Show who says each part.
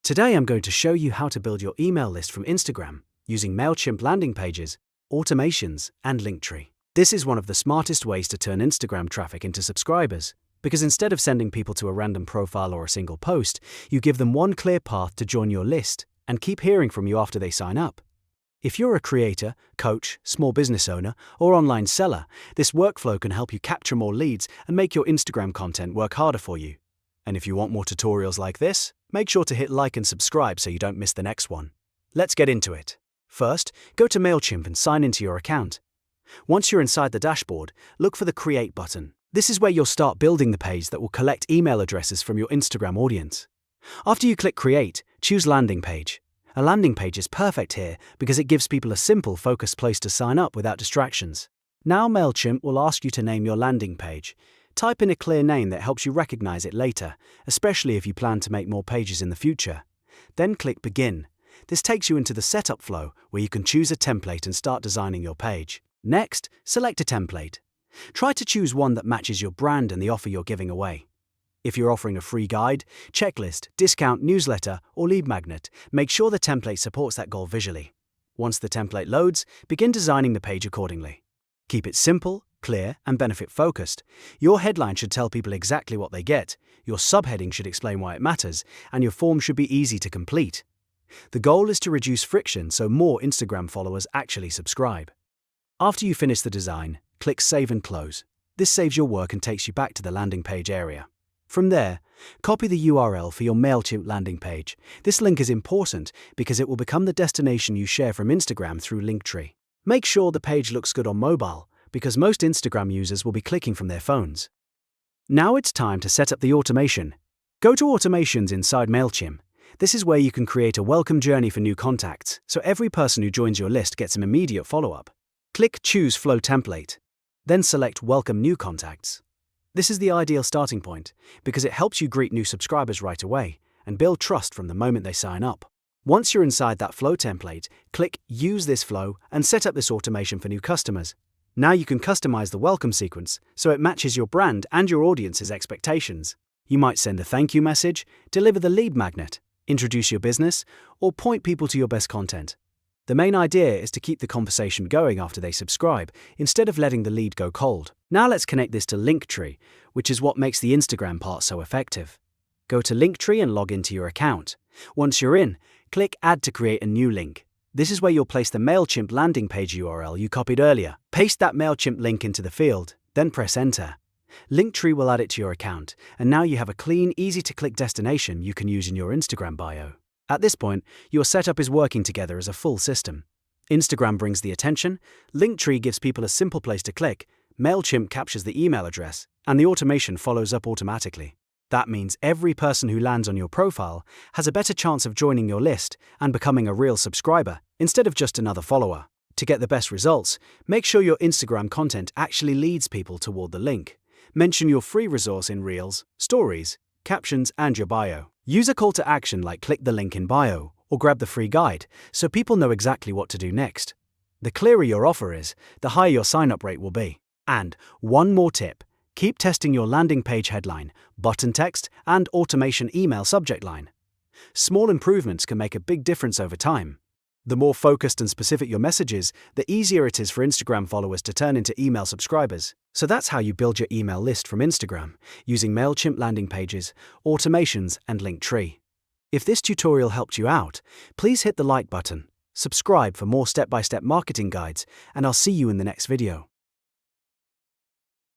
Speaker 1: Today I'm going to show you how to build your email list from Instagram using Mailchimp landing pages, automations, and Linktree. This is one of the smartest ways to turn Instagram traffic into subscribers, because instead of sending people to a random profile or a single post, you give them one clear path to join your list and keep hearing from you after they sign up. If you're a creator, coach, small business owner, or online seller, this workflow can help you capture more leads and make your Instagram content work harder for you. And if you want more tutorials like this, make sure to hit like and subscribe so you don't miss the next one. Let's get into it. First, go to Mailchimp and sign into your account. Once you're inside the dashboard, look for the Create button. This is where you'll start building the page that will collect email addresses from your Instagram audience. After you click Create, choose Landing Page. A landing page is perfect here because it gives people a simple, focused place to sign up without distractions. Now Mailchimp will ask you to name your landing page. Type in a clear name that helps you recognize it later, especially if you plan to make more pages in the future. Then click Begin. This takes you into the setup flow where you can choose a template and start designing your page. Next, select a template. Try to choose one that matches your brand and the offer you're giving away. If you're offering a free guide, checklist, discount, newsletter, or lead magnet, make sure the template supports that goal visually. Once the template loads, begin designing the page accordingly. Keep it simple, clear, and benefit-focused. Your headline should tell people exactly what they get, your subheading should explain why it matters, and your form should be easy to complete. The goal is to reduce friction so more Instagram followers actually subscribe. After you finish the design, click Save and Close. This saves your work and takes you back to the landing page area. From there, copy the URL for your Mailchimp landing page. This link is important because it will become the destination you share from Instagram through Linktree. Make sure the page looks good on mobile, because most Instagram users will be clicking from their phones. Now it's time to set up the automation. Go to Automations inside Mailchimp. This is where you can create a welcome journey for new contacts, so every person who joins your list gets an immediate follow-up. Click Choose Flow Template. Then select Welcome New Contacts. This is the ideal starting point because it helps you greet new subscribers right away and build trust from the moment they sign up. Once you're inside that flow template, click Use this flow and set up this automation for new customers. Now you can customize the welcome sequence so it matches your brand and your audience's expectations. You might send a thank you message, deliver the lead magnet, introduce your business, or point people to your best content. The main idea is to keep the conversation going after they subscribe, instead of letting the lead go cold. Now let's connect this to Linktree, which is what makes the Instagram part so effective. Go to Linktree and log into your account. Once you're in, click Add to create a new link. This is where you'll place the Mailchimp landing page URL you copied earlier. Paste that Mailchimp link into the field, then press Enter. Linktree will add it to your account, and now you have a clean, easy-to-click destination you can use in your Instagram bio. At this point, your setup is working together as a full system. Instagram brings the attention, Linktree gives people a simple place to click, Mailchimp captures the email address, and the automation follows up automatically. That means every person who lands on your profile has a better chance of joining your list and becoming a real subscriber, instead of just another follower. To get the best results, make sure your Instagram content actually leads people toward the link. Mention your free resource in Reels, Stories, Captions, and your bio. Use a call to action like click the link in bio or grab the free guide so people know exactly what to do next. The clearer your offer is, the higher your sign-up rate will be. And one more tip, keep testing your landing page headline, button text, and automation email subject line. Small improvements can make a big difference over time. The more focused and specific your message is, the easier it is for Instagram followers to turn into email subscribers. So that's how you build your email list from Instagram, using Mailchimp landing pages, automations, and Linktree. If this tutorial helped you out, please hit the like button, subscribe for more step-by-step marketing guides, and I'll see you in the next video.